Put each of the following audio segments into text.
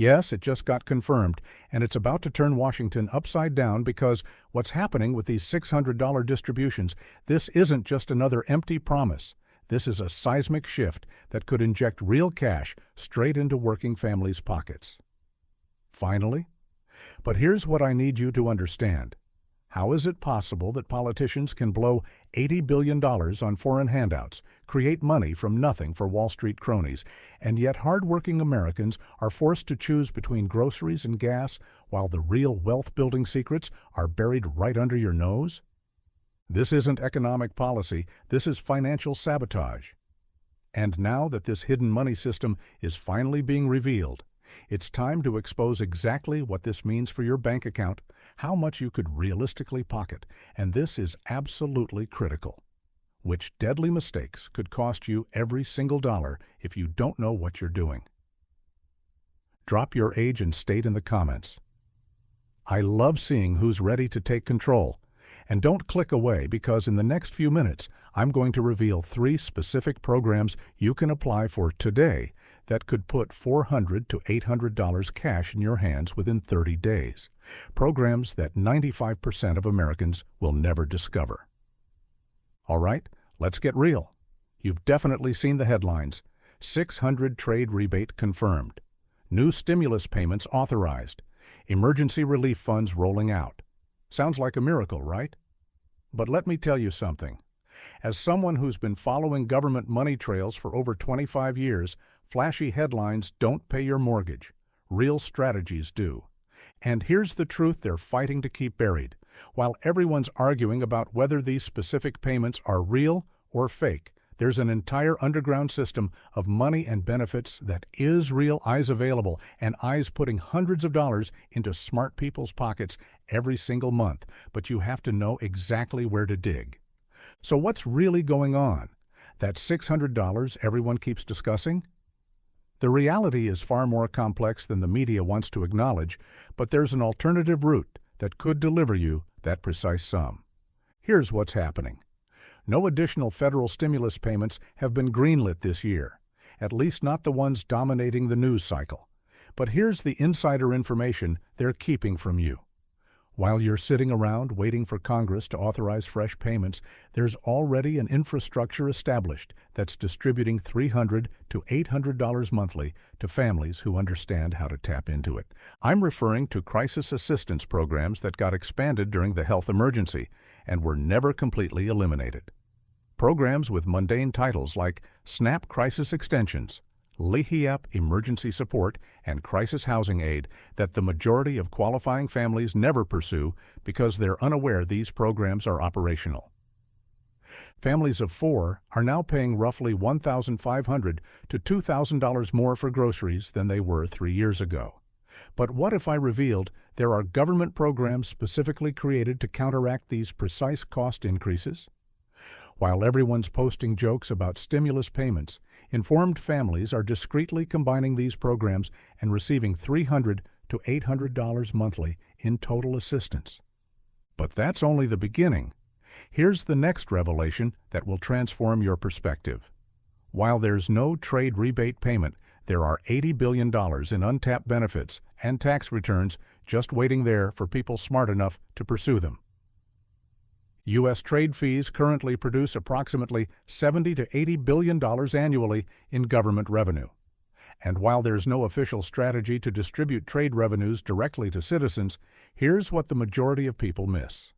Yes, it just got confirmed, and it's about to turn Washington upside down because what's happening with these $600 distributions, this isn't just another empty promise. This is a seismic shift that could inject real cash straight into working families' pockets. Finally? But here's what I need you to understand. How is it possible that politicians can blow $80 billion on foreign handouts, create money from nothing for Wall Street cronies, and yet hardworking Americans are forced to choose between groceries and gas while the real wealth-building secrets are buried right under your nose? This isn't economic policy, this is financial sabotage. And now that this hidden money system is finally being revealed, it's time to expose exactly what this means for your bank account, how much you could realistically pocket, and this is absolutely critical. Which deadly mistakes could cost you every single dollar if you don't know what you're doing? Drop your age and state in the comments. I love seeing who's ready to take control. And don't click away because in the next few minutes, I'm going to reveal 3 specific programs you can apply for today that could put $400 to $800 cash in your hands within 30 days. Programs that 95% of Americans will never discover. All right, let's get real. You've definitely seen the headlines. 600 trade rebate confirmed. New stimulus payments authorized. Emergency relief funds rolling out. Sounds like a miracle, right? But let me tell you something. As someone who's been following government money trails for over 25 years, flashy headlines don't pay your mortgage. Real strategies do. And here's the truth they're fighting to keep buried. While everyone's arguing about whether these specific payments are real or fake, there's an entire underground system of money and benefits that is real eyes available and eyes putting hundreds of dollars into smart people's pockets every single month, but you have to know exactly where to dig. So what's really going on? That $600 everyone keeps discussing? The reality is far more complex than the media wants to acknowledge, but there's an alternative route that could deliver you that precise sum. Here's what's happening. No additional federal stimulus payments have been greenlit this year, at least not the ones dominating the news cycle. But here's the insider information they're keeping from you. While you're sitting around waiting for Congress to authorize fresh payments, there's already an infrastructure established that's distributing $300 to $800 monthly to families who understand how to tap into it. I'm referring to crisis assistance programs that got expanded during the health emergency and were never completely eliminated. Programs with mundane titles like SNAP Crisis Extensions, LIHEAP Emergency Support, and Crisis Housing Aid that the majority of qualifying families never pursue because they're unaware these programs are operational. Families of 4 are now paying roughly $1,500 to $2,000 more for groceries than they were 3 years ago. But what if I revealed there are government programs specifically created to counteract these precise cost increases? While everyone's posting jokes about stimulus payments, informed families are discreetly combining these programs and receiving $300 to $800 monthly in total assistance. But that's only the beginning. Here's the next revelation that will transform your perspective. While there's no trade rebate payment, there are $80 billion in untapped benefits and tax returns just waiting there for people smart enough to pursue them. U.S. trade fees currently produce approximately $70 to $80 billion annually in government revenue. And while there's no official strategy to distribute trade revenues directly to citizens, here's what the majority of people miss.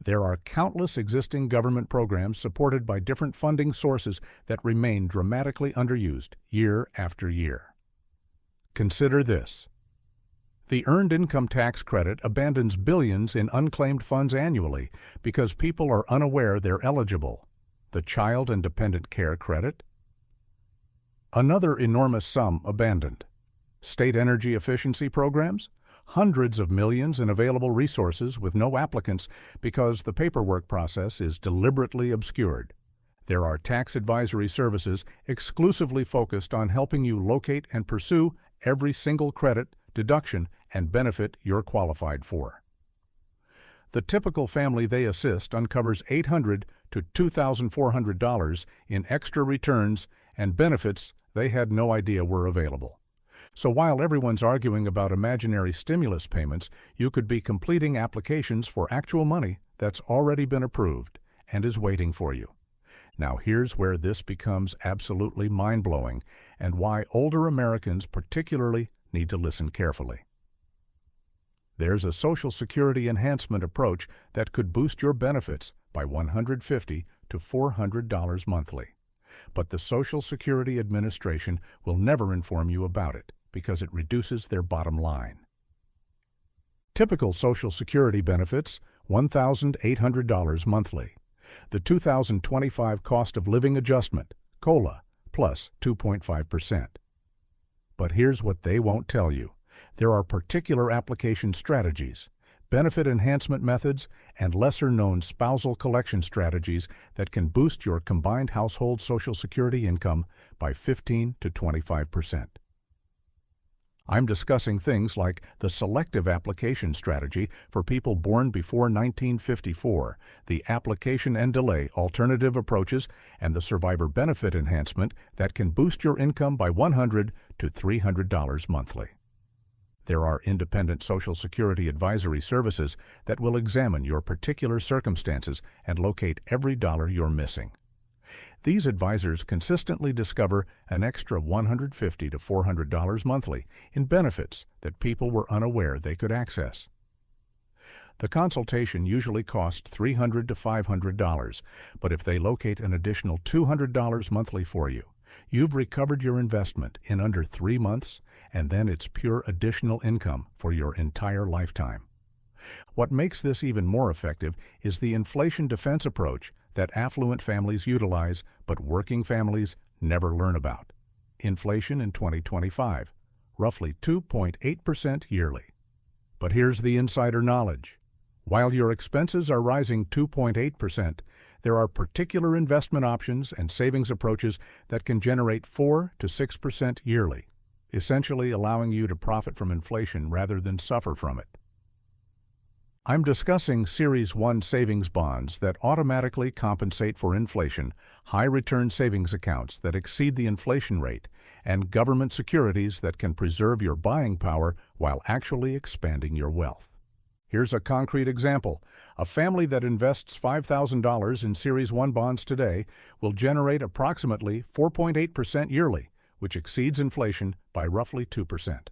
There are countless existing government programs supported by different funding sources that remain dramatically underused year after year. Consider this. The Earned Income Tax Credit abandons billions in unclaimed funds annually because people are unaware they're eligible. The Child and Dependent Care Credit? Another enormous sum abandoned. State energy efficiency programs? Hundreds of millions in available resources with no applicants because the paperwork process is deliberately obscured. There are tax advisory services exclusively focused on helping you locate and pursue every single credit, deduction, and benefit you're qualified for. The typical family they assist uncovers $800 to $2,400 in extra returns and benefits they had no idea were available. So while everyone's arguing about imaginary stimulus payments, you could be completing applications for actual money that's already been approved and is waiting for you. Now here's where this becomes absolutely mind-blowing and why older Americans particularly need to listen carefully. There's a Social Security enhancement approach that could boost your benefits by $150 to $400 monthly. But the Social Security Administration will never inform you about it because it reduces their bottom line. Typical Social Security benefits, $1,800 monthly. The 2025 Cost of Living Adjustment, COLA, plus 2.5%. But here's what they won't tell you. There are particular application strategies, benefit enhancement methods, and lesser-known spousal collection strategies that can boost your combined household Social Security income by 15 to 25%. I'm discussing things like the selective application strategy for people born before 1954, the application and delay alternative approaches, and the survivor benefit enhancement that can boost your income by $100 to $300 monthly. There are independent Social Security advisory services that will examine your particular circumstances and locate every dollar you're missing. These advisors consistently discover an extra $150 to $400 monthly in benefits that people were unaware they could access. The consultation usually costs $300 to $500, but if they locate an additional $200 monthly for you, you've recovered your investment in under 3 months, and then it's pure additional income for your entire lifetime. What makes this even more effective is the inflation defense approach that affluent families utilize but working families never learn about. Inflation in 2025, roughly 2.8% yearly. But here's the insider knowledge. While your expenses are rising 2.8%, there are particular investment options and savings approaches that can generate 4 to 6% yearly, essentially allowing you to profit from inflation rather than suffer from it. I'm discussing Series 1 savings bonds that automatically compensate for inflation, high-return savings accounts that exceed the inflation rate, and government securities that can preserve your buying power while actually expanding your wealth. Here's a concrete example. A family that invests $5,000 in Series 1 bonds today will generate approximately 4.8% yearly, which exceeds inflation by roughly 2%.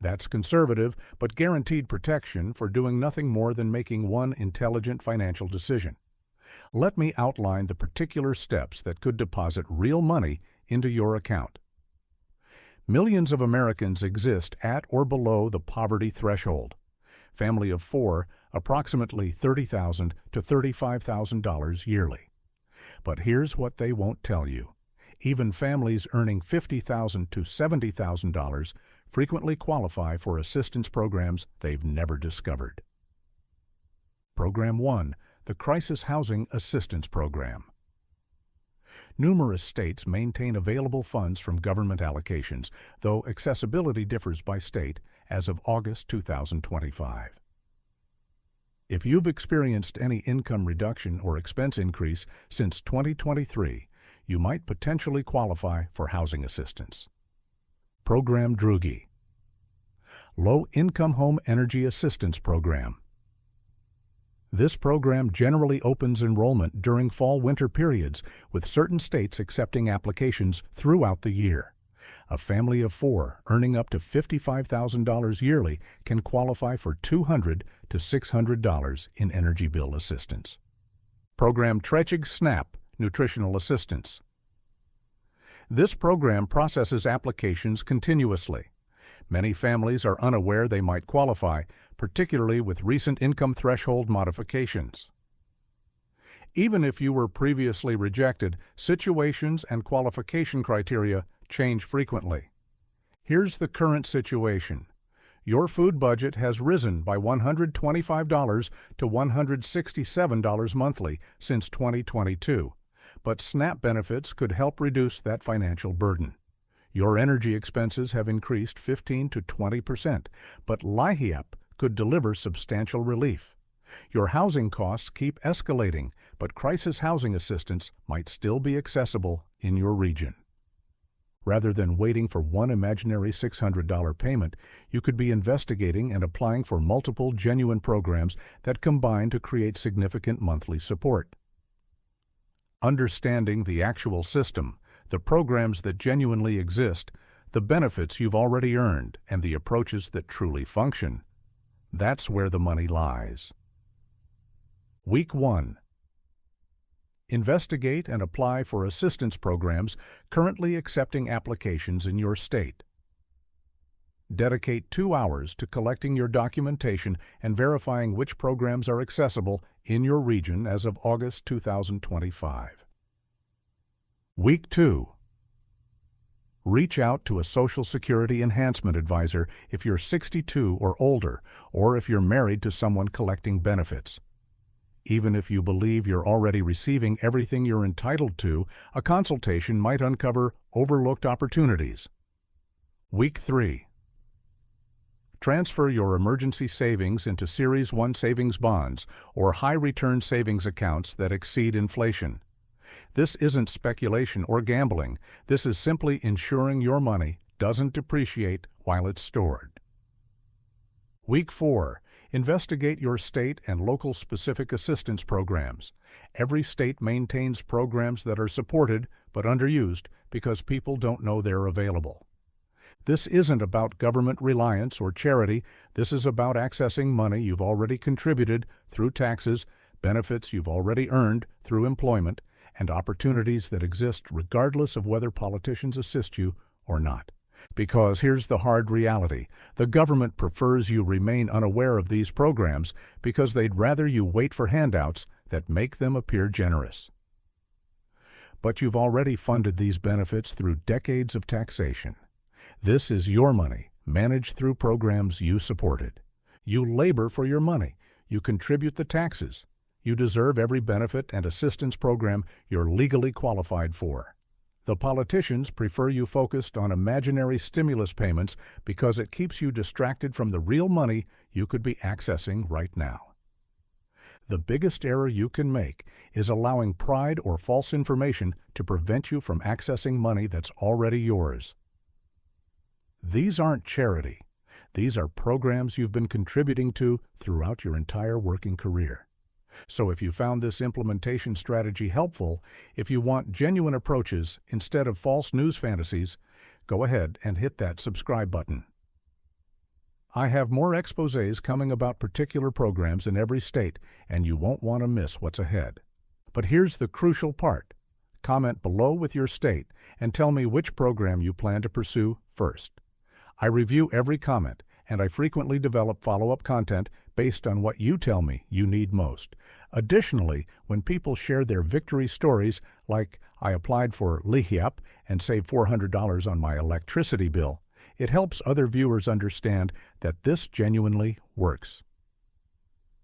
That's conservative, but guaranteed protection for doing nothing more than making one intelligent financial decision. Let me outline the particular steps that could deposit real money into your account. Millions of Americans exist at or below the poverty threshold. Family of 4, approximately $30,000 to $35,000 yearly. But here's what they won't tell you. Even families earning $50,000 to $70,000 frequently qualify for assistance programs they've never discovered. Program 1, the Crisis Housing Assistance Program. Numerous states maintain available funds from government allocations, though accessibility differs by state as of August 2025. If you've experienced any income reduction or expense increase since 2023, you might potentially qualify for housing assistance. Program DRUGI, Low Income Home Energy Assistance Program. This program generally opens enrollment during fall-winter periods, with certain states accepting applications throughout the year. A family of 4 earning up to $55,000 yearly can qualify for $200 to $600 in energy bill assistance. Program TRECHIG SNAP Nutritional Assistance. This program processes applications continuously. Many families are unaware they might qualify, particularly with recent income threshold modifications. Even if you were previously rejected, situations and qualification criteria change frequently. Here's the current situation. Your food budget has risen by $125 to $167 monthly since 2022, but SNAP benefits could help reduce that financial burden. Your energy expenses have increased 15 to 20%, but LIHEAP could deliver substantial relief. Your housing costs keep escalating, but crisis housing assistance might still be accessible in your region. Rather than waiting for one imaginary $600 payment, you could be investigating and applying for multiple genuine programs that combine to create significant monthly support. Understanding the actual system, the programs that genuinely exist, the benefits you've already earned, and the approaches that truly function, that's where the money lies. Week 1. Investigate and apply for assistance programs currently accepting applications in your state. Dedicate 2 hours to collecting your documentation and verifying which programs are accessible in your region as of August 2025. Week 2. Reach out to a Social Security Enhancement Advisor if you're 62 or older, or if you're married to someone collecting benefits. Even if you believe you're already receiving everything you're entitled to, a consultation might uncover overlooked opportunities. Week 3. Transfer your emergency savings into Series 1 savings bonds or high-return savings accounts that exceed inflation. This isn't speculation or gambling. This is simply ensuring your money doesn't depreciate while it's stored. Week 4. Investigate your state and local specific assistance programs. Every state maintains programs that are supported but underused because people don't know they're available. This isn't about government reliance or charity. This is about accessing money you've already contributed through taxes, benefits you've already earned through employment, and opportunities that exist regardless of whether politicians assist you or not. Because here's the hard reality. The government prefers you remain unaware of these programs because they'd rather you wait for handouts that make them appear generous. But you've already funded these benefits through decades of taxation. This is your money, managed through programs you supported. You labor for your money. You contribute the taxes. You deserve every benefit and assistance program you're legally qualified for. The politicians prefer you focused on imaginary stimulus payments because it keeps you distracted from the real money you could be accessing right now. The biggest error you can make is allowing pride or false information to prevent you from accessing money that's already yours. These aren't charity. These are programs you've been contributing to throughout your entire working career. So if you found this implementation strategy helpful, if you want genuine approaches instead of false news fantasies, go ahead and hit that subscribe button. I have more exposés coming about particular programs in every state, and you won't want to miss what's ahead. But here's the crucial part. Comment below with your state and tell me which program you plan to pursue first. I review every comment, and I frequently develop follow-up content based on what you tell me you need most. Additionally, when people share their victory stories, like I applied for LIHEAP and saved $400 on my electricity bill, it helps other viewers understand that this genuinely works.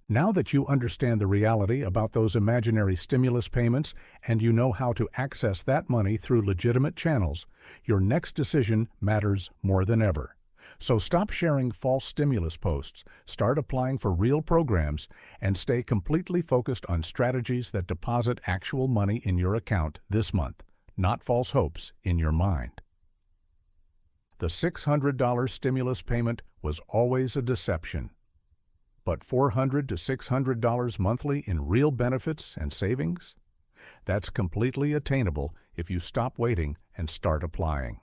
Now that you understand the reality about those imaginary stimulus payments and you know how to access that money through legitimate channels, your next decision matters more than ever. So stop sharing false stimulus posts, start applying for real programs, and stay completely focused on strategies that deposit actual money in your account this month, not false hopes in your mind. The $600 stimulus payment was always a deception. But $400 to $600 monthly in real benefits and savings? That's completely attainable if you stop waiting and start applying.